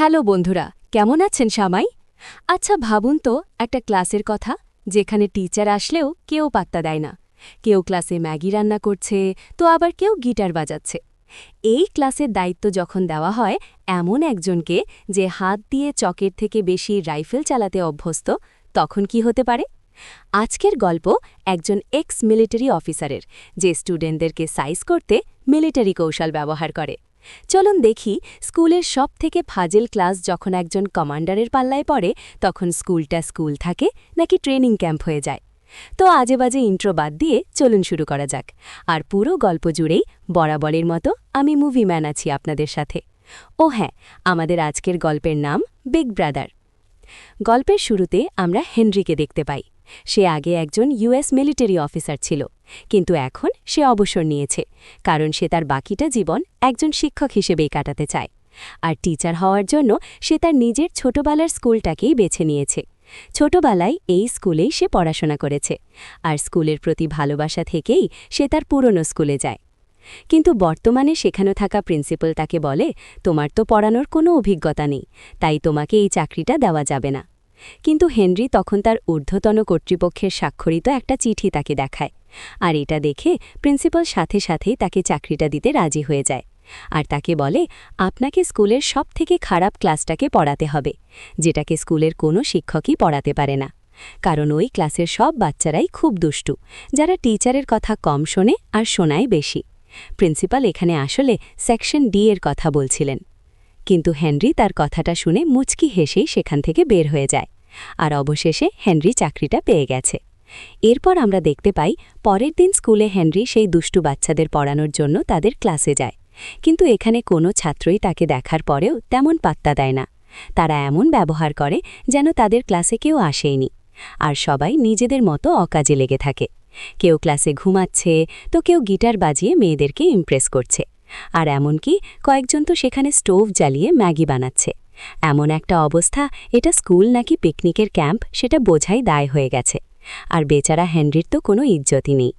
Hello বন্ধুরা, কেমন আছেন সবাই? আচ্ছা ভাবুন তো একটা ক্লাসের কথা, যেখানে টিচার আসলেও কেউ পাত্তা দেয় না। কেউ ক্লাসে ম্যাগি রান্না করছে, তো আবার কেউ গিটার বাজাচ্ছে। এই ক্লাসের দায়িত্ব যখন দেওয়া হয় এমন একজনকে, যে হাত দিয়ে চকের থেকে বেশি রাইফেল চালাতে অভ্যস্ত, তখন কি হতে পারে? আজকের গল্প একজন এক্স মিলিটারি অফিসারের, যে স্টুডেন্টদেরকে সাইজ করতে মিলিটারি কৌশল ব্যবহার করে। চলুন দেখি, স্কুলের সবথেকে ফাজিল ক্লাস যখন একজন কমান্ডারের পাল্লায় পড়ে, তখন স্কুলটা স্কুল থাকে নাকি ট্রেনিং ক্যাম্প হয়ে যায়। তো আজে বাজে ইন্ট্রো বাদ দিয়ে চলুন শুরু করা যাক। আর পুরো গল্প জুড়েই বরাবরের মতো আমি মুভিম্যান আছি আপনাদের সাথে। ও হ্যাঁ, আমাদের আজকের গল্পের নাম বিগ ব্রাদার। গল্পের শুরুতে আমরা হেনরিকে দেখতে পাই। সে আগে একজন ইউএস মিলিটারি অফিসার ছিল, কিন্তু এখন সে অবসর নিয়েছে, কারণ সে তার বাকিটা জীবন একজন শিক্ষক হিসেবেই কাটাতে চায়। আর টিচার হওয়ার জন্য সে তার নিজের ছোটবেলার স্কুলটাকেই বেছে নিয়েছে। ছোটবেলায় এই স্কুলেই সে পড়াশোনা করেছে, আর স্কুলের প্রতি ভালোবাসা থেকেই সে তার পুরনো স্কুলে যায়। কিন্তু বর্তমানে সেখানে থাকা প্রিন্সিপাল তাকে বলে, তোমার তো পড়ানোর কোনো অভিজ্ঞতা নেই, তাই তোমাকে এই চাকরিটা দেওয়া যাবে না। কিন্তু হেনরি তখন তার ঊর্ধ্বতন কর্তৃপক্ষের স্বাক্ষরিত একটা চিঠি তাকে দেখায়, আর এটা দেখে প্রিন্সিপাল সাথে সাথেই তাকে চাকরিটা দিতে রাজি হয়ে যায়। আর তাকে বলে, আপনাকে স্কুলের সবথেকে খারাপ ক্লাসটাকে পড়াতে হবে, যেটাকে স্কুলের কোনো শিক্ষকই পড়াতে পারে না, কারণ ওই ক্লাসের সব বাচ্চারাই খুব দুষ্টু, যারা টিচারের কথা কম শোনে আর শোনায় বেশি। প্রিন্সিপাল এখানে আসলে সেকশন ডি এর কথা বলছিলেন। কিন্তু হেনরি তার কথাটা শুনে মুচকি হেসেই সেখান থেকে বের হয়ে যায়, আর অবশেষে হেনরি চাকরিটা পেয়ে গেছে। এরপর আমরা দেখতে পাই, পরের দিন স্কুলে হেনরি সেই দুষ্টু বাচ্চাদের পড়ানোর জন্য তাদের ক্লাসে যায়। কিন্তু এখানে কোনো ছাত্রই তাকে দেখার পরেও তেমন পাত্তা দেয় না। তারা এমন ব্যবহার করে যেন তাদের ক্লাসে কেউ আসেইনি, আর সবাই নিজেদের মতো অকাজে লেগে থাকে। কেউ ক্লাসে ঘুমাচ্ছে, তো কেউ গিটার বাজিয়ে মেয়েদেরকে ইমপ্রেস করছে, আর এমনকি কয়েকজন তো সেখানে স্টোভ জ্বালিয়ে ম্যাগি বানাচ্ছে। এমন একটা অবস্থা, এটা স্কুল নাকি পিকনিকের ক্যাম্প সেটা বোঝাই দায় হয়ে গেছে। আর বেচারা হেনরির তো কোনো ইজ্জতই নেই।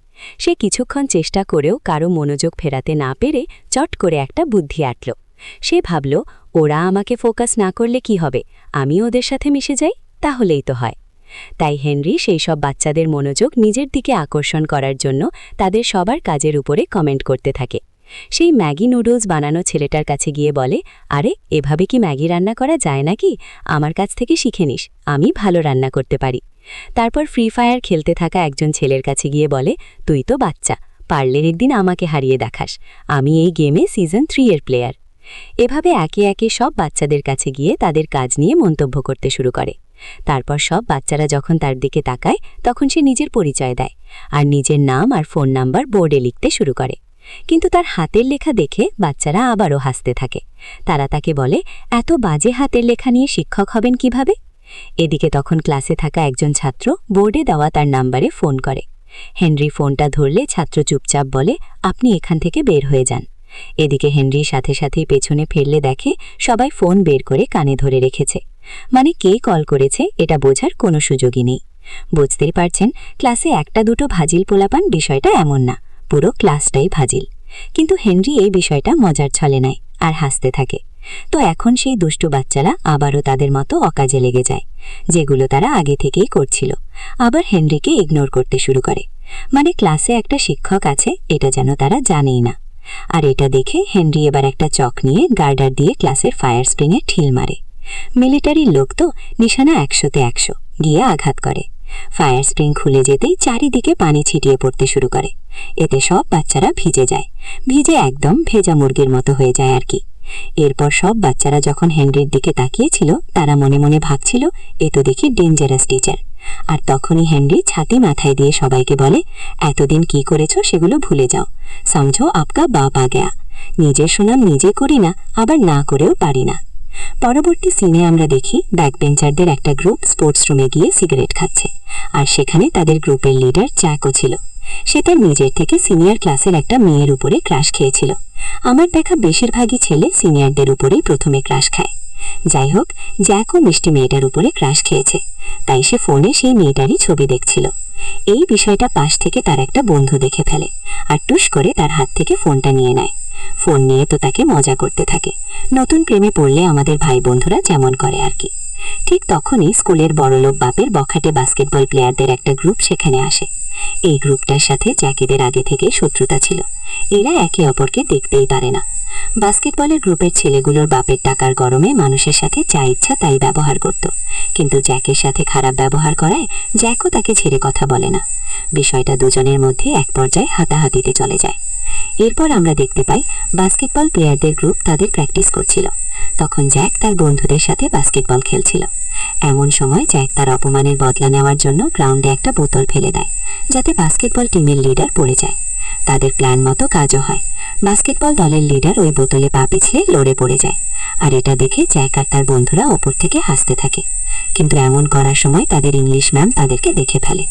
সে কিছুক্ষণ চেষ্টা করেও কারো মনোযোগ ফেরাতে না পেরে চট করে একটা বুদ্ধি আটল। সে ভাবল, ওরা আমাকে ফোকাস না করলে কি হবে, আমি ওদের সাথে মিশে যাই, তাহলেই তো হয়। তাই হেনরি সেই সব বাচ্চাদের মনোযোগ নিজের দিকে আকর্ষণ করার জন্য তাদের সবার কাজের উপরে কমেন্ট করতে থাকে। সেই ম্যাগি নুডলস বানানো ছেলেটার কাছে গিয়ে বলে, আরে এভাবে কি ম্যাগি রান্না করা যায় নাকি? আমার কাছ থেকে শিখে নিস, আমি ভালো রান্না করতে পারি। তারপর ফ্রি ফায়ার খেলতে থাকা একজন ছেলের কাছে গিয়ে বলে, তুই তো বাচ্চা, পারলে একদিন আমাকে হারিয়ে দেখাস, আমি এই গেমে সিজন 3 এর প্লেয়ার। এভাবে একে একে সব বাচ্চাদের কাছে গিয়ে তাদের কাজ নিয়ে মন্তব্য করতে শুরু করে। তারপর সব বাচ্চারা যখন তার দিকে তাকায়, তখন সে নিজের পরিচয় দেয়, আর নিজের নাম আর ফোন নাম্বার বোর্ডে লিখতে শুরু করে। কিন্তু তার হাতের লেখা দেখে বাচ্চারা আবারও হাসতে থাকে। তারা তাকে বলে, এত বাজে হাতের লেখা নিয়ে শিক্ষক হবেন কিভাবে? এদিকে তখন ক্লাসে থাকা একজন ছাত্র বোর্ডে দেওয়া তার নাম্বারে ফোন করে। হেনরি ফোনটা ধরলে ছাত্র চুপচাপ বলে, আপনি এখান থেকে বের হয়ে যান। এদিকে হেনরির সাথে সাথেই পেছনে ফেললে দেখে সবাই ফোন বের করে কানে ধরে রেখেছে। মানে কে কল করেছে এটা বোঝার কোনো সুযোগই নেই। বুঝতেই পারছেন, ক্লাসে একটা দুটো ভাজিল পোলাপান বিষয়টা এমন না, পুরো ক্লাসটাই ভাজিল। কিন্তু হেনরি এই বিষয়টা মজার ছলে নেয় আর হাসতে থাকে। তো এখন সেই দুষ্টু বাচ্চারা আবারও তাদের মতো অকাজে লেগে যায়, যেগুলো তারা আগে থেকেই করছিল। আবার হেনরিকে ইগনোর করতে শুরু করে, মানে ক্লাসে একটা শিক্ষক আছে এটা যেন তারা জানেই না। আর এটা দেখে হেনরি এবার একটা চক নিয়ে গার্ডার দিয়ে ক্লাসের ফায়ার স্প্রিংয়ে ঠিল মারে। মিলিটারির লোক তো, নিশানা 100তে 100, গিয়ে আঘাত করে। ফায়ার স্প্রিং খুলে যেতেই চারিদিকে পানি ছিটিয়ে পড়তে শুরু করে। এতে সব বাচ্চারা ভিজে যায়, ভিজে একদম ভেজা মুরগির মতো হয়ে যায় আর কি। এরপর সব বাচ্চারা যখন হেনরির দিকে তাকিয়েছিল, তারা মনে মনে ভাবছিল, এ তো দেখি ডেঞ্জারাস টিচার। আর তখনই হেনরি ছাতি মাথায় দিয়ে সবাইকে বলে, এতদিন কি করেছো সেগুলো ভুলে যাও, সমঝো আপকা বাপ আ গয়া। নিজের সুনাম নিজে করি না, আবার না করেও পারি না। পরবর্তী সিনে আমরা দেখি ব্যাকবেঞ্চারদের একটা গ্রুপ স্পোর্টস রুমে গিয়ে সিগারেট খাচ্ছে, আর সেখানে তাদের গ্রুপের লিডার জ্যাকও ছিল। সে তার নিজের থেকে সিনিয়র ক্লাসের একটা মেয়ের উপরে ক্রাশ খেয়েছিল। আমার দেখা বেশিরভাগই ছেলে সিনিয়রদের উপরেই প্রথমে ক্রাশ খায়। যাই হোক, জ্যাকও মিষ্টি মেয়েটার উপরে ক্রাশ খেয়েছে, তাই সে ফোনে সেই মেয়েটারই ছবি দেখছিল। এই বিষয়টা পাশ থেকে তার একটা বন্ধু দেখে ফেলে, আর টুস করে তার হাত থেকে ফোনটা নিয়ে নেয়। ফোন নিয়ে তো তাকে মজা করতে থাকে, নতুন প্রেমে পড়লে আমাদের ভাই বন্ধুরা যেমন করে আর কি। ঠিক তখনই স্কুলের বড়লোক বাপের বখাটে বাস্কেটবল প্লেয়ারদের একটা গ্রুপ সেখানে আসে। এই গ্রুপটার সাথে জ্যাকিদের আগে থেকে শত্রুতা ছিল, এরা একে অপরকে দেখতেই পারে না। বাস্কেটবলের গ্রুপের ছেলেগুলোর বাপের টাকার গরমে মানুষের সাথে যা ইচ্ছা তাই ব্যবহার করত, কিন্তু জ্যাকের সাথে খারাপ ব্যবহার করায় জ্যাকও তাকে ছেড়ে কথা বলে না। বিষয়টা দুজনের মধ্যে এক পর্যায়ে হাতাহাতিতে চলে যায়। এরপর আমরা দেখতে পাই বাস্কেটবল প্লেয়ারদের গ্রুপ তাদের প্র্যাকটিস করছিল। তখন জ্যাক তার বন্ধুদের সাথে বাস্কেটবল খেলছিল। এমন সময় জ্যাক তার অপমানের বদলা নেওয়ার জন্য গ্রাউন্ডে একটা বোতল ফেলে দেয়, যাতে বাস্কেটবল টিমের লিডার পড়ে যায়। তাদের প্ল্যান মতো কাজও হয়। বাস্কেটবল দলের লিডার ওই বোতলে পা পিছলে লড়ে পড়ে যায়, আর এটা দেখে জ্যাক আর তার বন্ধুরা ওপর থেকে হাসতে থাকে। কিন্তু এমন করার সময় তাদের ইংলিশ ম্যাম তাদেরকে দেখে ফেলে।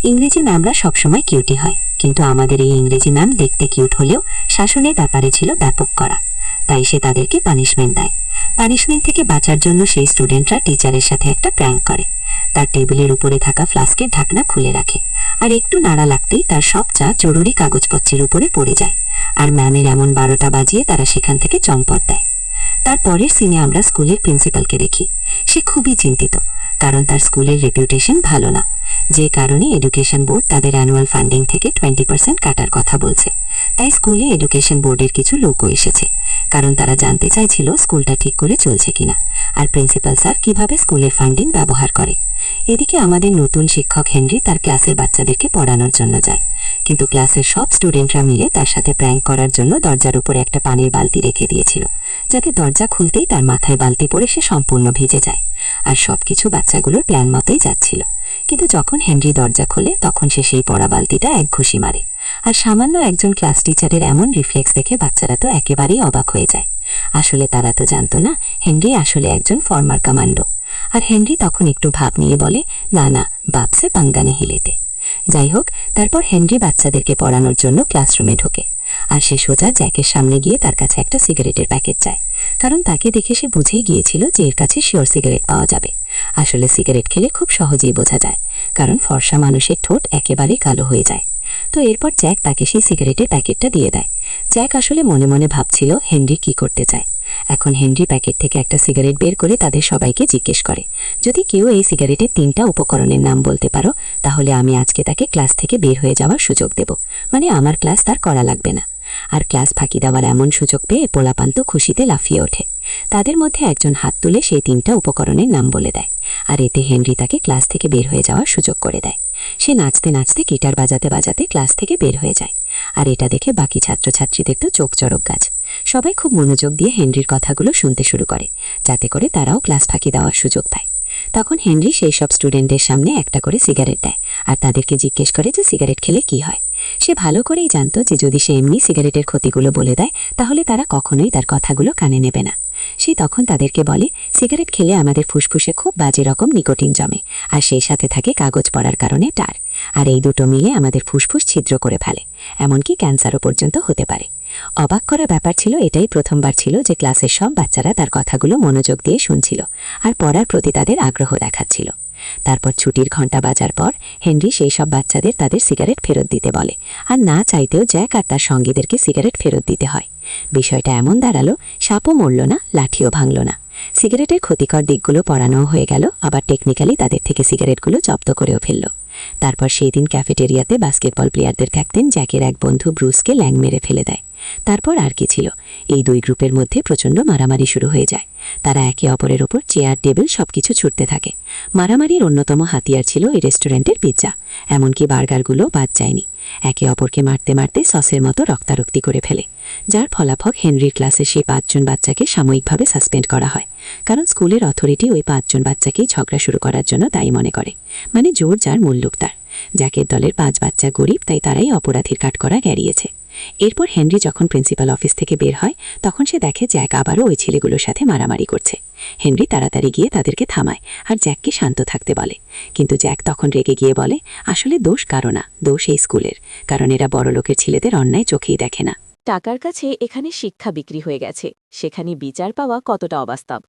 ইংরেজি ম্যামরা সবসময় কিউটি হয়, কিন্তু আমাদের এই ইংরেজি ম্যাম দেখতে কিউট হলেও শাসনের ব্যাপারে ছিল ব্যাপক করা, তাই সে তাদেরকে পানিশমেন্ট দেয়। পানিশমেন্ট থেকে বাঁচার জন্য সেই স্টুডেন্টরা টিচারের সাথে একটা প্র্যাঙ্ক করে। তার টেবিলের উপরে থাকা ফ্লাস্কের ঢাকনা খুলে রাখে, আর একটু নাড়া লাগতেই তার সব চা জরুরি কাগজপত্রের উপরে পড়ে যায়। আর ম্যামের এমন 12টা বাজিয়ে তারা সেখান থেকে চম্পট দেয়। তারপরের সিনে আমরা স্কুলের প্রিন্সিপালকে দেখি। সে খুবই চিন্তিত, কারণ তার স্কুলের রেপুটেশন ভালো না, যে কারণে এডুকেশন বোর্ড তাদের অ্যানুয়াল ফান্ডিং থেকে 20% কাটার কথা বলছে। তাই স্কুলে এডুকেশন বোর্ডের কিছু লোকও এসেছে, কারণ তারা জানতে চাইছিল স্কুলটা ঠিক করে চলছে কিনা, আর প্রিন্সিপাল স্যার কিভাবে স্কুলের ফান্ডিং ব্যবহার করে। এদিকে আমাদের নতুন শিক্ষক হেনরি তার ক্লাসের বাচ্চাদেরকে পড়ানোর জন্য যায়, কিন্তু ক্লাসের সব স্টুডেন্টরা মিলে তার সাথে প্র্যাঙ্ক করার জন্য দরজার উপরে একটা পানির বালতি রেখে দিয়েছিল, যাতে দরজা খুলতেই তার মাথায় বালতি পড়ে সে সম্পূর্ণ ভিজে যায়। আর সবকিছু বাচ্চাগুলোর প্ল্যান মতোই যাচ্ছিল। কিন্তু যখন হেনরি দরজা খোলে তখন সে সেই পড়া বালতিটা এক ঘুষি মারে। আর সামান্য একজন ক্লাস টিচারের এমন রিফ্লেক্স দেখে বাচ্চারা তো একেবারেই অবাক হয়ে যায়। আসলে তারা তো জানতো না হেনরি আসলে একজন ফর্মার কমান্ডো। আর হেনরি তখন একটু ভাব নিয়ে বলে, না না, বাপসে পাঙ্গা নেহি লেতে। যাই হোক, তারপর হেনরি বাচ্চাদেরকে পড়ানোর জন্য ক্লাসরুমে ঢোকে, আর সে সোজা জ্যাকের সামনে গিয়ে তার কাছে একটা সিগারেটের প্যাকেট চায়, কারণ তাকে দেখে সে বুঝেই গিয়েছিল যে এর কাছে শিওর সিগারেট পাওয়া যাবে। আসলে সিগারেট খেলে খুব সহজেই বোঝা যায়, কারণ ফর্সা মানুষের ঠোঁট একেবারেই কালো হয়ে যায়। তো এরপর জ্যাক তাকে সেই সিগারেটের প্যাকেটটা দিয়ে দেয়। জ্যাক আসলে মনে মনে ভাবছিল হেনরি কি করতে চায়। এখন হেনরি প্যাকেট থেকে একটা সিগারেট বের করে তাদের সবাইকে জিজ্ঞেস করে, যদি কেউ এই সিগারেটের 3টা উপকরণের নাম বলতে পারো, তাহলে আমি আজকে তাকে ক্লাস থেকে বের হয়ে যাওয়ার সুযোগ দেব, মানে আমার ক্লাস তার করা লাগবে না। আর ক্লাস ফাঁকি দেওয়ার এমন সুযোগ পেয়ে পোলাপান্ত খুশিতে লাফিয়ে ওঠে। তাদের মধ্যে একজন হাত তুলে সেই 3টা উপকরণের নাম বলে দেয়, আর এতে হেনরি তাকে ক্লাস থেকে বের হয়ে যাওয়ার সুযোগ করে দেয়। সে নাচতে নাচতে গিটার বাজাতে বাজাতে ক্লাস থেকে বের হয়ে যায়। আর এটা দেখে বাকি ছাত্রছাত্রীদের তো চোখ চড়ক গাছ। সবাই খুব মনোযোগ দিয়ে হেনরির কথাগুলো শুনতে শুরু করে, যাতে করে তারাও ক্লাস ফাঁকি দেওয়ার সুযোগ পায়। তখন হেনরি সেই সব স্টুডেন্টদের সামনে একটা করে সিগারেট দেয়, আর তাদেরকে জিজ্ঞেস করে যে সিগারেট খেলে কি হয়। সে ভালো করেই জানতো যে যদি সে এমনি সিগারেটের ক্ষতিগুলো বলে দেয়, তাহলে তারা কখনোই তার কথাগুলো কানে নেবে না। সে তখন তাদেরকে বলে, সিগারেট খেলে আমাদের ফুসফুসে খুব বাজে রকম নিকোটিন জমে, আর সেই সাথে থাকে কাগজ পড়ার কারণে টার, আর এই দুটো মিলে আমাদের ফুসফুস ছিদ্র করে ফেলে, এমনকি ক্যান্সারও পর্যন্ত হতে পারে। অবাক করা ব্যাপার ছিল, এটাই প্রথমবার ছিল যে ক্লাসের সব বাচ্চারা তার কথাগুলো মনোযোগ দিয়ে শুনছিল আর পড়ার প্রতি তাদের আগ্রহ দেখাচ্ছিল। তারপর ছুটির ঘণ্টা বাজার পর হেনরি সেই সব বাচ্চাদের তাদের সিগারেট ফেরত দিতে বলে, আর না চাইতেও জ্যাক আর তার সঙ্গীদেরকে সিগারেট ফেরত দিতে হয়। বিষয়টা এমন দাঁড়ালো, সাপও মরল না, লাঠিও ভাঙল না। সিগারেটের ক্ষতিকর দিকগুলো পড়ানোও হয়ে গেল, আবার টেকনিক্যালি তাদের থেকে সিগারেটগুলো জব্দ করেও ফেলল। তারপর সেই দিন ক্যাফেটেরিয়াতে বাস্কেটবল প্লেয়ারদের ক্যাপ্টেন জ্যাকের এক বন্ধু ব্রুসকে ল্যাং মেরে ফেলে দেয়। তারপর আর কি ছিল, এই দুই গ্রুপের মধ্যে প্রচণ্ড মারামারি শুরু হয়ে যায়। তারা একে অপরের ওপর চেয়ার টেবিল সবকিছু ছুটতে থাকে। মারামারির অন্যতম হাতিয়ার ছিল এই রেস্টুরেন্টের পিৎজা, এমনকি বার্গারগুলো বাদ যায়নি। একে অপরকে মারতে মারতে সসের মতো রক্তারক্তি করে ফেলে, যার ফলাফল হেনরির ক্লাসের সেই 5 জন বাচ্চাকে সাময়িকভাবে সাসপেন্ড করা হয়, কারণ স্কুলের অথরিটি ওই 5 জন বাচ্চাকেই ঝগড়া শুরু করার জন্য দায়ী মনে করে, মানে জোর যার মুল্লুক তার। জ্যাকের দলের 5 বাচ্চা গরিব, তাই তারাই অপরাধীর কাঠগড়া গেড়িয়েছে। এরপর হেনরি যখন প্রিন্সিপাল অফিস থেকে বের হয়, তখন সে দেখে জ্যাক আবারও ওই ছেলেগুলোর সাথে মারামারি করছে। হেনরি তাড়াতাড়ি গিয়ে তাদেরকে থামায় আর জ্যাককে শান্ত থাকতে বলে, কিন্তু জ্যাক তখন রেগে গিয়ে বলে, আসলে দোষ কারো না, দোষ এই স্কুলের, কারণ এরা বড়লোকের ছেলেদের অন্যায় চোখেই দেখে না। টাকার কাছে এখানে শিক্ষা বিক্রি হয়ে গেছে, সেখানে বিচার পাওয়া কতটা অবাস্তব।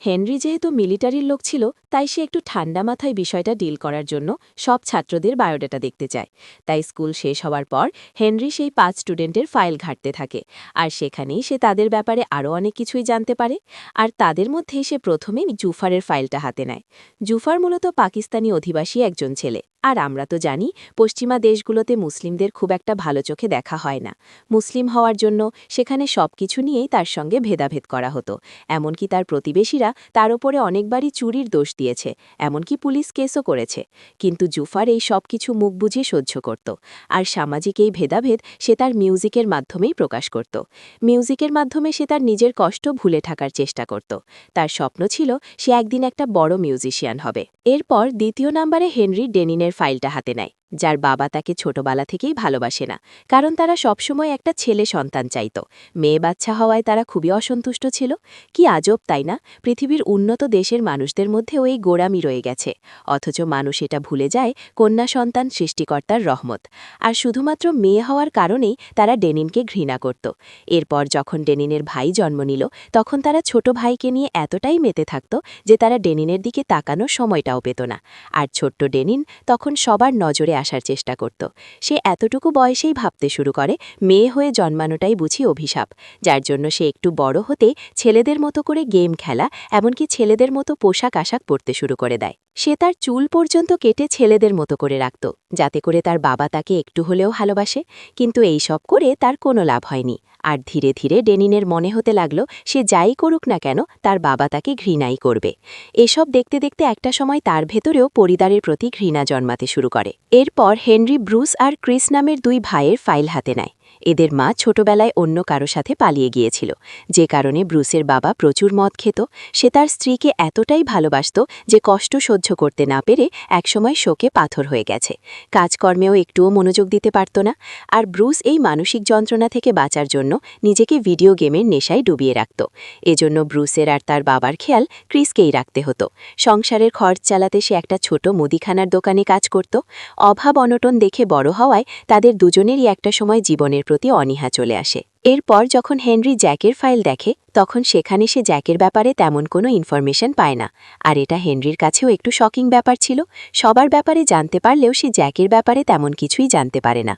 হেনরি যেহেতু মিলিটারির লোক ছিল তাই সে একটু ঠান্ডা মাথায় বিষয়টা ডিল করার জন্য সব ছাত্রদের বায়োডাটা দেখতে চায়। তাই স্কুল শেষ হওয়ার পর হেনরি সেই 5 স্টুডেন্টের ফাইল ঘাঁটতে থাকে, আর সেখানেই সে তাদের ব্যাপারে আরও অনেক কিছুই জানতে পারে। আর তাদের মধ্যেই সে প্রথমে জুফারের ফাইলটা হাতে নেয়। জুফার মূলত পাকিস্তানি অধিবাসী একজন ছেলে, আর আমরা তো জানি পশ্চিমা দেশগুলোতে মুসলিমদের খুব একটা ভালো চোখে দেখা হয় না। মুসলিম হওয়ার জন্য সেখানে সবকিছু নিয়েই তার সঙ্গে ভেদাভেদ করা হতো। এমনকি তার প্রতিবেশীরা তার ওপরে অনেকবারই চুরির দোষ দিয়েছে, এমনকি পুলিশ কেসও করেছে। কিন্তু জুফার এই সব কিছু মুখ বুঝে সহ্য করত, আর সামাজিক এই ভেদাভেদ সে তার মিউজিকের মাধ্যমেই প্রকাশ করত। মিউজিকের মাধ্যমে সে তার নিজের কষ্ট ভুলে থাকার চেষ্টা করত। তার স্বপ্ন ছিল সে একদিন একটা বড় মিউজিশিয়ান হবে। এরপর দ্বিতীয় নাম্বারে হেনরি ডেনিনের ফাইলটা হাতে নেয়, যার বাবা তাকে ছোটবেলা থেকেই ভালোবাসে না, কারণ তারা সবসময় একটা ছেলে সন্তান চাইত। মেয়ে বাচ্চা হওয়ায় তারা খুবই অসন্তুষ্ট ছিল। কি আজব তাই না, পৃথিবীর উন্নত দেশের মানুষদের মধ্যেও এই গোঁড়ামি রয়ে গেছে, অথচ মানুষ এটা ভুলে যায় কন্যা সন্তান সৃষ্টিকর্তার রহমত। আর শুধুমাত্র মেয়ে হওয়ার কারণেই তারা ডেনিনকে ঘৃণা করত। এরপর যখন ডেনিনের ভাই জন্ম নিল তখন তারা ছোট ভাইকে নিয়ে এতটাই মেতে থাকত যে তারা ডেনিনের দিকে তাকানোর সময়টাও পেত না। আর ছোট্ট ডেনিন তখন সবার নজরে আসার চেষ্টা করত। সে এতটুকু বয়সেই ভাবতে শুরু করে মেয়ে হয়ে জন্মানোটাই বুঝি অভিশাপ, যার জন্য সে একটু বড় হতে ছেলেদের মতো করে গেম খেলা, এমনকি ছেলেদের মতো পোশাক আশাক পরতে শুরু করে দেয়। সে তার চুল পর্যন্ত কেটে ছেলেদের মতো করে রাখত, যাতে করে তার বাবা তাকে একটু হলেও ভালোবাসে। কিন্তু এই সব করে তার কোনো লাভ হয়নি। আর ধীরে ধীরে ডেনিনের মনে হতে লাগলো সে যাই করুক না কেন তার বাবা তাকে ঘৃণাই করবে। এসব দেখতে দেখতে একটা সময় তার ভেতরেও পরিবারের প্রতি ঘৃণা জন্মাতে শুরু করে। এরপর হেনরি ব্রুস আর ক্রিস নামের 2 ভাইয়ের ফাইল হাতে নেয়। এদের মা ছোটবেলায় অন্য কারো সাথে পালিয়ে গিয়েছিল, যে কারণে ব্রুসের বাবা প্রচুর মদ খেত। সে তার স্ত্রীকে এতটাই ভালোবাসত যে কষ্ট সহ্য করতে না পেরে একসময় শোকে পাথর হয়ে গেছে। কাজকর্মেও একটুও মনোযোগ দিতে পারত না। আর ব্রুস এই মানসিক যন্ত্রণা থেকে বাঁচার জন্য নিজেকে ভিডিও গেমের নেশায় ডুবিয়ে রাখত। এজন্য ব্রুসের আর তার বাবার খেয়াল ক্রিসকেই রাখতে হতো। সংসারের খরচ চালাতে সে একটা ছোট মুদিখানার দোকানে কাজ করত। অভাব অনটন দেখে বড় হওয়ায় তাদের দুজনেরই একটা সময় জীবনের প্রতি অনীহা চলে আসে। এরপর যখন হেনরি জ্যাকের ফাইল দেখে তখন সেখানে সে জ্যাকের ব্যাপারে তেমন কোনো ইনফরমেশন পায় না। আর এটা হেনরির কাছেও একটু শকিং ব্যাপার ছিল। সবার ব্যাপারে জানতে পারলেও সে জ্যাকের ব্যাপারে তেমন কিছুই জানতে পারে না।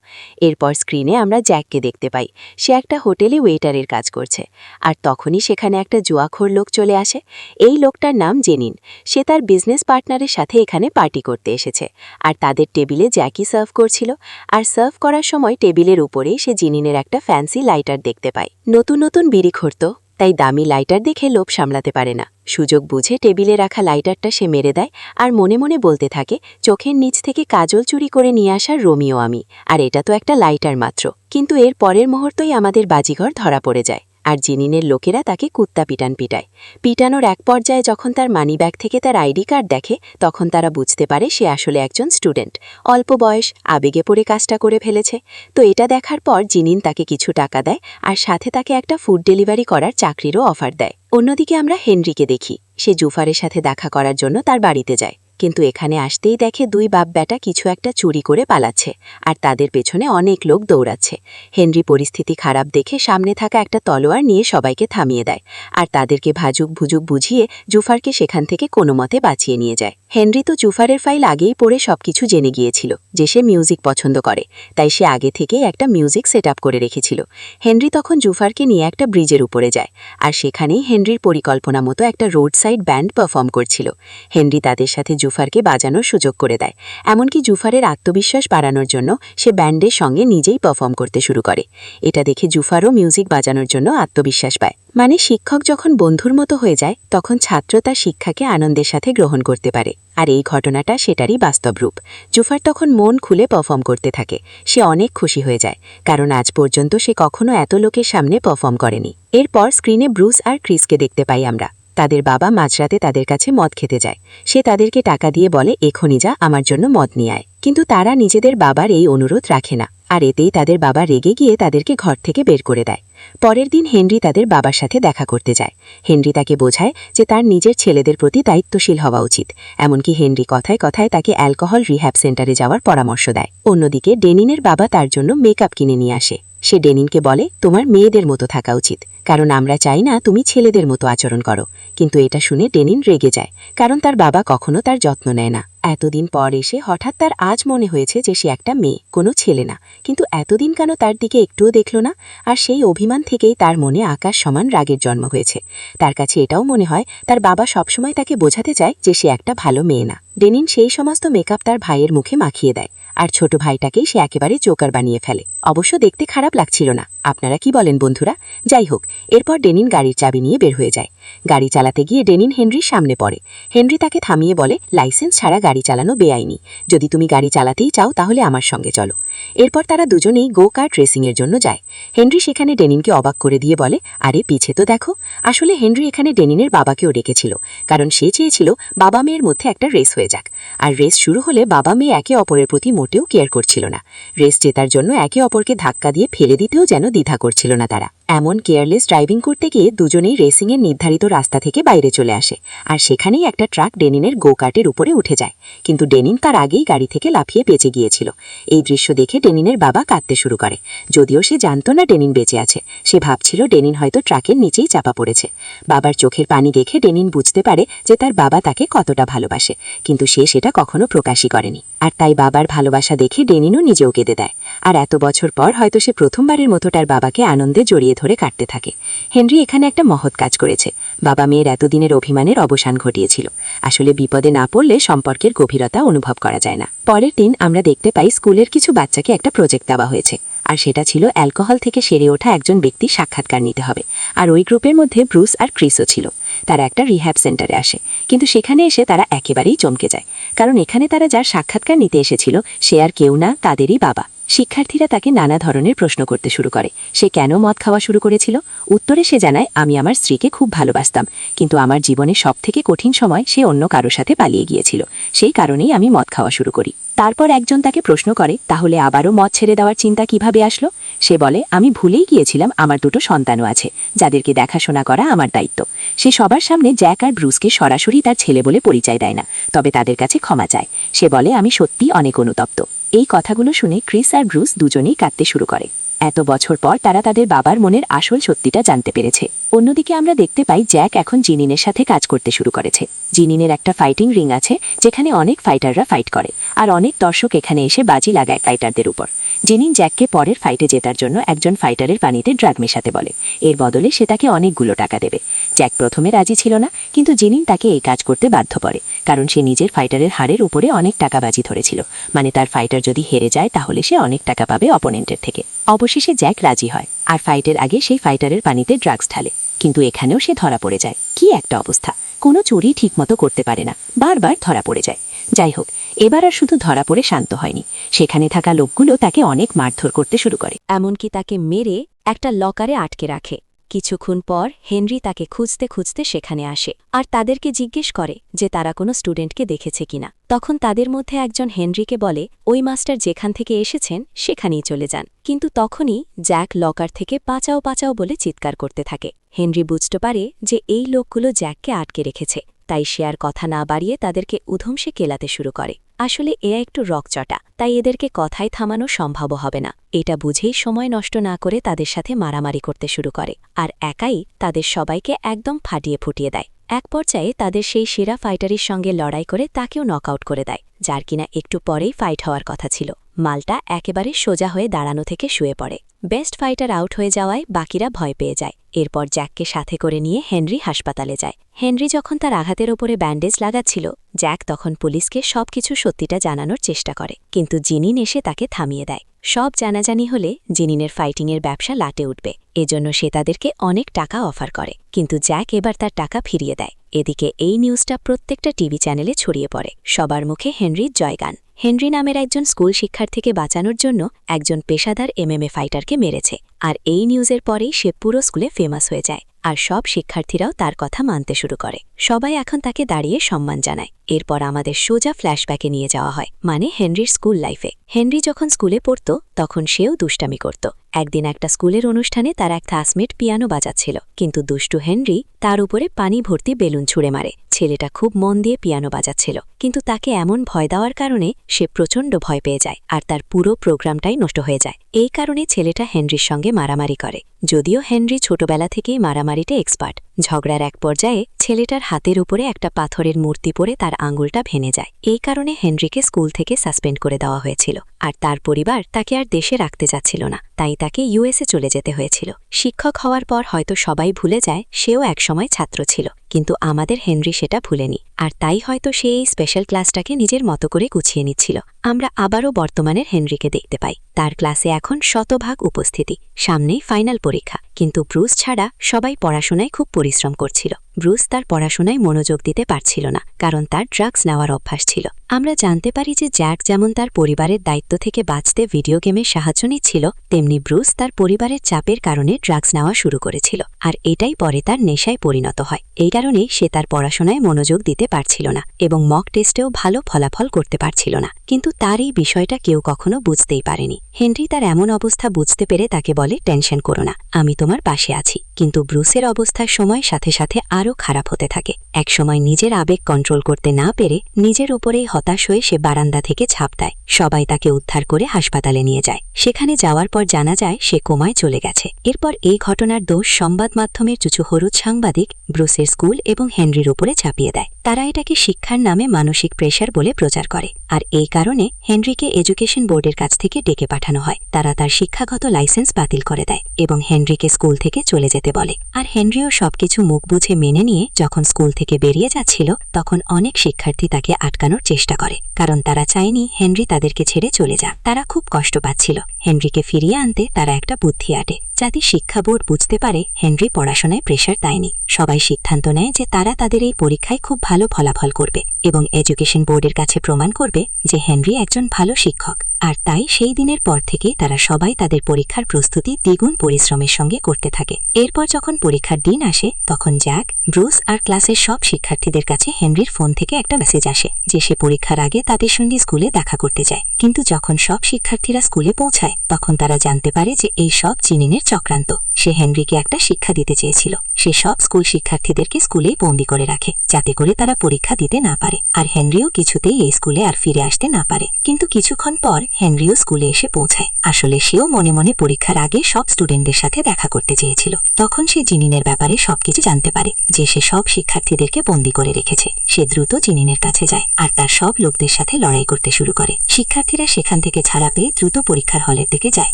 এরপর স্ক্রিনে আমরা জ্যাককে দেখতে পাই। সে একটা হোটেলে ওয়েটারের কাজ করছে। আর তখনই সেখানে একটা জুয়াখোর লোক চলে আসে। এই লোকটার নাম জেনিন। সে তার বিজনেস পার্টনারের সাথে এখানে পার্টি করতে এসেছে। আর তাদের টেবিলে জ্যাকি সার্ভ করছিল। আর সার্ভ করার সময় টেবিলের উপরেই সে জিনিনের একটা ফ্যান্সি লাইটার দেখতে পায়। নতুন নতুন বিড়ি খরত, তাই দামি লাইটার দেখে লোভ সামলাতে পারে না। সুযোগ বুঝে টেবিলে রাখা লাইটারটা সে মেরে দেয়, আর মনে মনে বলতে থাকে চোখের নিচ থেকে কাজল চুরি করে নিয়ে আসার রোমিও আমি, আর এটা তো একটা লাইটার মাত্র। কিন্তু এর পরের মুহূর্তেই আমাদের বাজিঘর ধরা পড়ে যায়। আর জিনিনের লোকেরা তাকে কুত্তা পিটায়। পিটানোর এক পর্যায়ে যখন তার মানিব্যাগ থেকে তার আইডি কার্ড দেখে তখন তারা বুঝতে পারে সে আসলে একজন স্টুডেন্ট। অল্প বয়স, আবেগে পড়ে কাজটা করে ফেলেছে। তো এটা দেখার পর জিনিন তাকে কিছু টাকা দেয়, আর সাথে তাকে একটা ফুড ডেলিভারি করার চাকরিরও অফার দেয়। অন্যদিকে আমরা হেনরিকে দেখি। সে জুফারের সাথে দেখা করার জন্য তার বাড়িতে যায়, কিন্তু এখানে আসতেই দেখে 2 বাপ বেটা কিছু একটা চুরি করে পালাচ্ছে, আর তাদের পেছনে অনেক লোক দৌড়াচ্ছে। হেনরি পরিস্থিতি খারাপ দেখে সামনে থাকা একটা তলোয়ার নিয়ে সবাইকে থামিয়ে দেয়, আর তাদেরকে ভাজুক ভুজুক বুঝিয়ে জুফারকে সেখান থেকে কোনো মতে বাঁচিয়ে নিয়ে যায়। হেনরি তো জুফারের ফাইল আগেই পড়ে সবকিছু জেনে গিয়েছিল যে সে মিউজিক পছন্দ করে, তাই সে আগে থেকেই একটা মিউজিক সেট আপ করে রেখেছিল। হেনরি তখন জুফারকে নিয়ে একটা ব্রিজের উপরে যায়, আর সেখানেই হেনরির পরিকল্পনা মতো একটা রোড সাইড ব্যান্ড পারফর্ম করছিল। হেনরি তাদের সাথে জুফারকে বাজানোর সুযোগ করে দেয়। এমনকি জুফারের আত্মবিশ্বাস বাড়ানোর জন্য সে ব্যান্ডের সঙ্গে নিজেই পারফর্ম করতে শুরু করে। এটা দেখে জুফারও মিউজিক বাজানোর জন্য আত্মবিশ্বাস পায়। মানে শিক্ষক যখন বন্ধুর মতো হয়ে যায় তখন ছাত্র তার শিক্ষাকে আনন্দের সাথে গ্রহণ করতে পারে। আর এই ঘটনাটা সেটারই বাস্তব রূপ। জুফার তখন মন খুলে পারফর্ম করতে থাকে। সে অনেক খুশি হয়ে যায়, কারণ আজ পর্যন্ত সে কখনো এত লোকের সামনে পারফর্ম করেনি। এরপর স্ক্রিনে ব্রুস আর ক্রিসকে দেখতে পাই আমরা। তাদের বাবা মাঝরাতে তাদের কাছে মদ খেতে যায়। সে তাদেরকে টাকা দিয়ে বলে এখনই যা আমার জন্য মদ নিয়ে আয়। কিন্তু তারা নিজেদের বাবার এই অনুরোধ রাখে না, আর এতেই তাদের বাবা রেগে গিয়ে তাদেরকে ঘর থেকে বের করে দেয়। পরের দিন হেনরি তাদের বাবার সাথে দেখা করতে যায়। হেনরি তাকে বোঝায় যে তার নিজের ছেলেদের প্রতি দায়িত্বশীল হওয়া উচিত। এমনকি হেনরি কথায় কথায় তাকে অ্যালকোহল রিহ্যাব সেন্টারে যাওয়ার পরামর্শ দেয়। অন্যদিকে ডেনিনের বাবা তার জন্য মেকআপ কিনে নিয়ে আসে। সে ডেনিনকে বলে, তোমার মেয়েদের মতো থাকা উচিত, কারণ আমরা চাই না তুমি ছেলেদের মতো আচরণ করো। কিন্তু এটা শুনে ডেনিন রেগে যায়, কারণ তার বাবা কখনো তার যত্ন নেয় না। এতদিন পর এসে হঠাৎ তার আজ মনে হয়েছে যে সে একটা মেয়ে, কোনো ছেলে না। কিন্তু এতদিন কেন তার দিকে একটুও দেখল না? আর সেই অভিমান থেকেই তার মনে আকাশ সমান রাগের জন্ম হয়েছে। তার কাছে এটাও মনে হয় তার বাবা সবসময় তাকে বোঝাতে চায় যে সে একটা ভালো মেয়ে না। ডেনিন সেই সমস্ত মেকআপ তার ভাইয়ের মুখে মাখিয়ে দেয়, আর ছোট ভাইটাকেই সে একেবারে জোকার বানিয়ে ফেলে। অবশ্য দেখতে খারাপ লাগছিল না, আপনারা কি বলেন বন্ধুরা? যাই হোক, এরপর ডেনিন গাড়ির চাবি নিয়ে বের হয়ে যায়। গাড়ি চালাতে গিয়ে ডেনিন হেনরির সামনে পড়ে। হেনরি তাকে থামিয়ে বলে, লাইসেন্স ছাড়া গাড়ি চালানো বেআইনি। যদি তুমি গাড়ি চালাতেই চাও তাহলে আমার সঙ্গে চলো। এরপর তারা দুজনেই গো কার্ট রেসিংয়ের জন্য যায়। হেনরি সেখানে ডেনিনকে অবাক করে দিয়ে বলে, আরে পিছে তো দেখো। আসলে হেনরি এখানে ডেনিনের বাবাকেও ডেকেছিল, কারণ সে চেয়েছিল বাবা মেয়ের মধ্যে একটা রেস হয়ে যাক। আর রেস শুরু হলে বাবা মেয়ে একে অপরের প্রতি মোটেও কেয়ার করছিল না। রেস জেতার জন্য একে অপরকে ধাক্কা দিয়ে ফেলে দিতেও যেন দ্বিধা করছিল না তারা। এমন কেয়ারলেস ড্রাইভিং করতে গিয়ে দুজনেই রেসিংয়ের নির্ধারিত রাস্তা থেকে বাইরে চলে আসে, আর সেখানেই একটা ট্রাক ডেনিনের গো কার্টের উপরে উঠে যায়। কিন্তু ডেনিন তার আগেই গাড়ি থেকে লাফিয়ে বেঁচে গিয়েছিল। এই দৃশ্য দেখে ডেনিনের বাবা কাঁদতে শুরু করে। যদিও সে জানত না ডেনিন বেঁচে আছে, সে ভাবছিল ডেনিন হয়তো ট্রাকের নিচেই চাপা পড়েছে। বাবার চোখের পানি দেখে ডেনিন বুঝতে পারে যে তার বাবা তাকে কতটা ভালোবাসে, কিন্তু সে সেটা কখনো প্রকাশই করেনি। আর তাই বাবার ভালোবাসা দেখে ডেনিনও নিজেও কেঁদে দেয়। আর এত বছর পর হয়তো সে প্রথমবারের মতো তার বাবাকে আনন্দে জড়িয়ে ধরে কাটতে থাকে। হেনরি এখানে একটা মহৎ কাজ করেছে। বাবা মেয়ের এতদিনের অভিমানের অবসান ঘটিয়েছিল। আসলে বিপদে না পড়লে সম্পর্কের গভীরতা অনুভব করা যায় না। পরের দিন আমরা দেখতে পাই স্কুলের কিছু বাচ্চাকে একটা প্রজেক্ট দেওয়া হয়েছে, আর সেটা ছিল অ্যালকোহল থেকে সেরে ওঠা একজন ব্যক্তির সাক্ষাৎকার নিতে হবে। আর ওই গ্রুপের মধ্যে ব্রুস আর ক্রিসও ছিল। তারা একটা রিহ্যাব সেন্টারে আসে, কিন্তু সেখানে এসে তারা একেবারেই চমকে যায়, কারণ এখানে তারা যার সাক্ষাৎকার নিতে এসেছিল সে আর কেউ না, তাদেরই বাবা। শিক্ষার্থীরা তাকে নানা ধরনের প্রশ্ন করতে শুরু করে। সে কেন মদ খাওয়া শুরু করেছিল? উত্তরে সে জানায়, আমি আমার স্ত্রীকে খুব ভালোবাসতাম, কিন্তু আমার জীবনে সবথেকে কঠিন সময় সে অন্য কারোর সাথে পালিয়ে গিয়েছিল, সেই কারণেই আমি মদ খাওয়া শুরু করি। তারপর একজন তাকে প্রশ্ন করে, তাহলে আবারও মদ ছেড়ে দেওয়ার চিন্তা কিভাবে আসলো? সে বলে, আমি ভুলেই গিয়েছিলাম আমার দুটো সন্তানও আছে, যাদেরকে দেখাশোনা করা আমার দায়িত্ব। সে সবার সামনে জ্যাক আর ব্রুসকে সরাসরি তার ছেলে বলে পরিচয় দেয় না, তবে তাদের কাছে ক্ষমা চায়। সে বলে, আমি সত্যি অনেক অনুতপ্ত। এই কথাগুলো শুনে ক্রিস আর ব্রুস দুজনেই কাঁদতে শুরু করে। এত বছর পর তারা তাদের বাবার মনের আসল সত্যিটা জানতে পেরেছে। অন্যদিকে আমরা দেখতে পাই জ্যাক এখন জিনিনের সাথে কাজ করতে শুরু করেছে। জিনিনের একটা ফাইটিং রিং আছে, যেখানে অনেক ফাইটাররা ফাইট করে, আর অনেক দর্শক এখানে এসে বাজি লাগায় ফাইটারদের উপর। জিনিন জ্যাককে পরের ফাইটে জেতার জন্য একজন ফাইটারের পানিতে ড্রাগ মেশাতে বলে। এর বদলে সে তাকে অনেকগুলো টাকা দেবে। জ্যাক প্রথমে রাজি ছিল না, কিন্তু জিনিন তাকে এই কাজ করতে বাধ্য করে, কারণ সে নিজের ফাইটারের হাড়ের উপরে অনেক টাকা বাজি ধরেছিল। মানে তার ফাইটার যদি হেরে যায় তাহলে সে অনেক টাকা পাবে অপোনেন্টের থেকে। অবশেষে জ্যাক রাজি হয়, আর ফাইটের আগে সেই ফাইটারের পানিতে ড্রাগস ঢালে। কিন্তু এখানেও সে ধরা পড়ে যায়। কি একটা অবস্থা! কোনো চুরি ঠিকমতো করতে পারে না, বারবার ধরা পড়ে যায়। যাই হোক, এবার আর শুধু ধরা পড়ে শান্ত হয়নি, সেখানে থাকা লোকগুলো তাকে অনেক মারধর করতে শুরু করে। এমনকি তাকে মেরে একটা লকারে আটকে রাখে। কিছুক্ষণ পর হেনরি তাকে খুঁজতে খুঁজতে সেখানে আসে, আর তাদেরকে জিজ্ঞেস করে যে তারা কোনো স্টুডেন্টকে দেখেছে কিনা। তখন তাদের মধ্যে একজন হেনরিকে বলে, ওই মাস্টার যেখান থেকে এসেছেন সেখানেই চলে যান। কিন্তু তখনই জ্যাক লকার থেকে পাচাও পাচাও বলে চিৎকার করতে থাকে। হেনরি বুঝতে পারে যে এই লোকগুলো জ্যাককে আটকে রেখেছে, তাই সে আর কথা না বাড়িয়ে তাদেরকে উধমসে কেলাতে শুরু করে। আসলে এ একটু রকচটা, তাই এদেরকে কথায় থামানো সম্ভব হবে না। এটা বুঝেই সময় নষ্ট না করে তাদের সাথে মারামারি করতে শুরু করে, আর একাই তাদের সবাইকে একদম ফাটিয়ে ফুটিয়ে দেয়। এক পর্যায়ে তাদের সেই সেরা ফাইটারের সঙ্গে লড়াই করে তাকেও নকআউট করে দেয়, যার কিনা একটু পরেই ফাইট হওয়ার কথা ছিল। মালটা একেবারে সোজা হয়ে দাঁড়ানো থেকে শুয়ে পড়ে। বেস্ট ফাইটার আউট হয়ে যাওয়ায় বাকিরা ভয় পেয়ে যায়। এরপর জ্যাককে সাথে করে নিয়ে হেনরি হাসপাতালে যায়। হেনরি যখন তার আঘাতের ওপরে ব্যান্ডেজ লাগাচ্ছিল, জ্যাক তখন পুলিশকে সবকিছু সত্যিটা জানানোর চেষ্টা করে, কিন্তু জিনিন এসে তাকে থামিয়ে দেয়। সব জানাজানি হলে জিনিনের ফাইটিংয়ের ব্যবসা লাটে উঠবে, এজন্য সে তাদেরকে অনেক টাকা অফার করে, কিন্তু জ্যাক এবার তার টাকা ফিরিয়ে দেয়। এদিকে এই নিউজটা প্রত্যেকটা টিভি চ্যানেলে ছড়িয়ে পড়ে। সবার মুখে হেনরির জয়গান। হেনরি নামের একজন স্কুল শিক্ষার্থীকে বাঁচানোর জন্য একজন পেশাদার MMA ফাইটারকে মেরেছে, আর এই নিউজের পরেই সে পুরো স্কুলে ফেমাস হয়ে যায়, আর সব শিক্ষার্থীরাও তার কথা মানতে শুরু করে। সবাই এখন তাকে দাঁড়িয়ে সম্মান জানায়। এরপর আমাদের সোজা ফ্ল্যাশব্যাকে নিয়ে যাওয়া হয়, মানে হেনরির স্কুল লাইফে। হেনরি যখন স্কুলে পড়ত তখন সেও দুষ্টামি করত, একদিন একটা স্কুলের অনুষ্ঠানে তার এক ক্লাসমেট পিয়ানো বাজাচ্ছিল, কিন্তু দুষ্টু হেনরি তার উপরে পানি ভর্তি বেলুন ছুঁড়ে মারে। ছেলেটা খুব মন দিয়ে পিয়ানো বাজাচ্ছিল, কিন্তু তাকে এমন ভয় দেওয়ার কারণে সে প্রচণ্ড ভয় পেয়ে যায় আর তার পুরো প্রোগ্রামটাই নষ্ট হয়ে যায়। এই কারণে ছেলেটা হেনরির সঙ্গে মারামারি করে। যদিও হেনরি ছোটবেলা থেকেই মারামারিতে এক্সপার্ট, ঝগড়ার এক পর্যায়ে ছেলেটার হাতের উপরে একটা পাথরের মূর্তি পড়ে তার আঙুলটা ভেঙে যায়। এই কারণে হেনরিকে স্কুল থেকে সাসপেন্ড করে দেওয়া হয়েছিল, আর তার পরিবার তাকে আর দেশে রাখতে যাচ্ছিল না, তাই তাকে ইউএসএ চলে যেতে হয়েছিল। শিক্ষক হওয়ার পর হয়তো সবাই ভুলে যায় সেও একসময় ছাত্র ছিল, কিন্তু আমাদের হেনরি সেটা ভুলেনি, আর তাই হয়তো সে এই স্পেশাল ক্লাসটাকে নিজের মতো করে গুছিয়ে নিচ্ছিল। আমরা আবারও বর্তমানের হেনরিকে দেখতে পাই। তার ক্লাসে এখন শতভাগ উপস্থিতি, সামনেই ফাইনাল পরীক্ষা, কিন্তু ব্রুস ছাড়া সবাই পড়াশোনায় খুব পরিশ্রম করছিল। ব্রুস তার পড়াশোনায় মনোযোগ দিতে পারছিল না, কারণ তার ড্রাগস নেওয়ার অভ্যাস ছিল। আমরা জানতে পারি যে জ্যাক যেমন তার পরিবারের দায়িত্ব থেকে বাঁচতে ভিডিও গেমের সাহায্য নিচ্ছিল, তেমনি ব্রুস তার পরিবারের চাপের কারণে ড্রাগস নেওয়া শুরু করেছিল, আর এটাই পরে তার নেশায় পরিণত হয়। এই কারণেই সে তার পড়াশোনায় মনোযোগ দিতে পারছিল না এবং মক টেস্টেও ভালো ফলাফল করতে পারছিল না। কিন্তু তার এই বিষয়টা কেউ কখনো বুঝতেই পারেনি। হেনরি তার এমন অবস্থা বুঝতে পেরে তাকে বলে, টেনশন করো না, আমি তোমার পাশে আছি। কিন্তু ব্রুসের অবস্থার সময় সাথে সাথে আরও খারাপ হতে থাকে। একসময় নিজের আবেগ কন্ট্রোল করতে না পেরে নিজের উপরেই হতাশ হয়ে সে বারান্দা থেকে ঝাঁপ দেয়। সবাই তাকে উদ্ধার করে হাসপাতালে নিয়ে যায়। সেখানে যাওয়ার পর জানা যায় সে কোমায় চলে গেছে। এরপর এই ঘটনার দোষ সংবাদ মাধ্যমের কিছু হলুদ সাংবাদিক ব্রুসের স্কুল এবং হেনরির উপরে চাপিয়ে দেয়। তারা এটাকে শিক্ষার নামে মানসিক প্রেশার বলে প্রচার করে, আর এই কারণে হেনরিকে এডুকেশন বোর্ডের কাছ থেকে ডেকে পাঠানো হয়। তারা তার শিক্ষাগত লাইসেন্স বাতিল করে দেয় এবং হেনরিকে স্কুল থেকে চলে যেতে বলে। আর হেনরিও সবকিছু মুখ বুঝে মেনে নিয়ে যখন স্কুল থেকে বেরিয়ে যাচ্ছিল, তখন অনেক শিক্ষার্থী তাকে আটকানোর চেষ্টা করে, কারণ তারা চায়নি হেনরি তাদেরকে ছেড়ে চলে যাক। তারা খুব কষ্ট পাচ্ছিল। হেনরিকে ফিরিয়ে আনতে তারা একটা বুদ্ধি আটে, যাতে শিক্ষা বোর্ড বুঝতে পারে হেনরি পড়াশোনায় প্রেশার দেয়নি। সবাই সিদ্ধান্ত নেয় যে তারা তাদের এই পরীক্ষায় খুব ভালো ফলাফল করবে এবং এডুকেশন বোর্ডের কাছে প্রমাণ করবে যে হেনরি একজন ভালো শিক্ষক। আর তাই সেই দিনের পর থেকেই তারা সবাই তাদের পরীক্ষার প্রস্তুতি দ্বিগুণ পরিশ্রমের সঙ্গে করতে থাকে। এরপর যখন পরীক্ষার দিন আসে, তখন জ্যাক, ব্রুস আর ক্লাসের সব শিক্ষার্থীদের কাছে হেনরির ফোন থেকে একটা মেসেজ আসে যে সে পরীক্ষার আগে তাদের সঙ্গে স্কুলে দেখা করতে যায়। কিন্তু যখন সব শিক্ষার্থীরা স্কুলে পৌঁছায়, তখন তারা জানতে পারে যে এই সব জিনিনের চক্রান্ত। সে হেনরিকে একটা শিক্ষা দিতে চেয়েছিল। সে সব স্কুল শিক্ষার্থীদেরকে স্কুলেই বন্দী করে রাখে, যাতে করে তারা পরীক্ষা দিতে না পারে, আর হেনরিও কিছুতেই এই স্কুলে আর ফিরে আসতে না পারে। কিন্তু কিছুক্ষণ পর হেনরিও স্কুলে এসে পৌঁছায়। আসলে সেও মনে মনে পরীক্ষার আগে সব স্টুডেন্টদের সাথে দেখা করতে চেয়েছিল। তখন সে জিনিনের ব্যাপারে সবকিছু জানতে পারে, যে সে সব শিক্ষার্থীদেরকে বন্দী করে রেখেছে। সে দ্রুত জিনিনের কাছে যায় আর তার সব লোকদের সাথে লড়াই করতে শুরু করে। শিক্ষার্থীরা সেখান থেকে ছাড়া পেয়ে দ্রুত পরীক্ষার হলের দিকে যায়।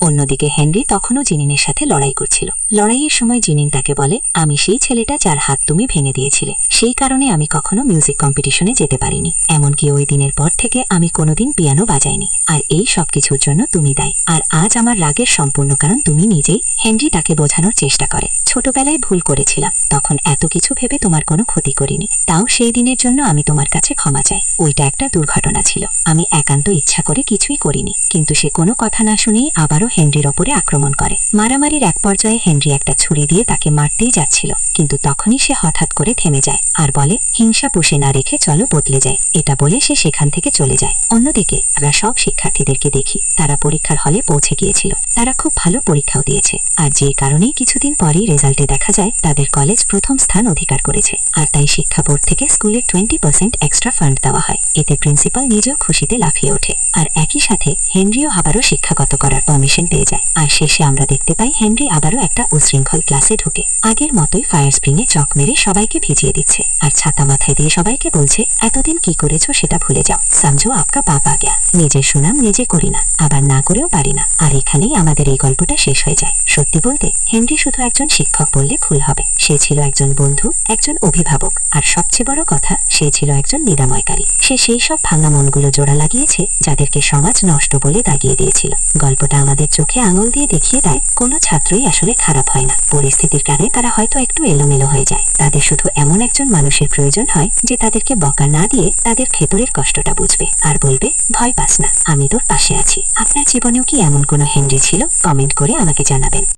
অন্যদিকে হেনরি তখনও জিনিনের সাথে লড়াই করছিল। লড়াইয়ের সময় জিনিন তাকে বলে, আমি সেই ছেলেটা যার হাত তুমি ভেঙে দিয়েছিলে, সেই কারণে আমি কখনো মিউজিক কম্পিটিশনে যেতে পারিনি। এমনকি ওই দিনের পর থেকে আমি কোনোদিন পিয়ানো বাজাইনি, আর এই সবকিছুর জন্য তুমি দায়ী। আর আজ আমার রাগের সম্পূর্ণ কারণ তুমি নিজেই। হেনরি তাকে বোঝানোর চেষ্টা করে, ছোটবেলায় ভুল করেছিলাম, তখন এত কিছু ভেবে তোমার কোনো ক্ষতি করিনি। তাও সেই দিনের জন্য আমি তোমার কাছে ক্ষমা চাই। ওইটা একটা দুর্ঘটনা ছিল, আমি একান্ত ইচ্ছা করে কিছুই করিনি। কিন্তু সে কোনো কথা না শুনেই আবারও হেনরির ওপরে আক্রমণ করে। মারামারির এক পর্যায়ে হেনরি একটা ছুরি দিয়ে তাকে মারতেই যাচ্ছিল, কিন্তু তখনই সে হঠাৎ করে থেমে যায় আর বলে, হিংসা পুষে না রেখে চলো বদলে যায়। এটা বলে সে সেখান থেকে চলে যায়। অন্যদিকে আমরা সব শিক্ষার্থীদেরকে দেখি, তারা পরীক্ষার হলে পৌঁছে গিয়েছিল। তারা খুব ভালো পরীক্ষাও দিয়েছে, আর যে কারণেই কিছুদিন পরেই রেজাল্টে দেখা যায় তাদের কলেজ প্রথম স্থান অধিকার করেছে। আর তাই শিক্ষা বোর্ড থেকে স্কুলের 20% এক্সট্রা ফান্ড দেওয়া হয়। এতে প্রিন্সিপাল নিজেও খুশিতে লাফিয়ে ওঠে, আর একই সাথে হেনরিও আবারও শিক্ষাগত করার পারমিশন পেয়ে যায়। আর শেষে আমরা দেখতে পাই হেনরি আবারও একটা উশৃঙ্খল ক্লাসে ঢুকে আগের মতোই ফায়ার স্প্রিংয়ে চক মেরে সবাইকে ভিজিয়ে দিচ্ছে, আর ছাতা মাথায় দিয়ে সবাইকে বলছে, এতদিন কি করেছো সেটা ভুলে যাও, সমঝো আপকা বাপ আ গয়া। নিজের সুনাম নিজে করি না, আবার না করেও পারি না। আর এখানেই আমাদের এই গল্পটা শেষ হয়ে যায়। সত্যি বলতে হেনরি শুধু একজন শিক্ষক বললে ভুল হবে। সে ছিল একজন বন্ধু, একজন অভিভাবক, আর সবচেয়ে বড় কথা, সে ছিল একজন নিরাময়কারী। সে সেই সব ভাঙা মনগুলো জোড়া লাগিয়েছে যাদেরকে সমাজ নষ্ট বলে দাগিয়ে দিয়েছিল। গল্পটা আমাদের চোখে আঙুল দিয়ে দেখিয়ে দেয়, কোনো ছাত্রই আসলে খারাপ হয় না। পরিস্থিতির কারণে তারা হয়তো একটু এলোমেলো হয়ে যায়। তাদের শুধু এমন একজন মানুষের প্রয়োজন হয় যে তাদেরকে বকা না দিয়ে তাদের ভেতরের কষ্টটা বুঝবে আর বলবে, ভয় পাস না, আমি তোর পাশে আছি। আপনার জীবনেও কি এমন কোনো হেনরি ছিল? কমেন্ট করে আমাকে জানাবেন।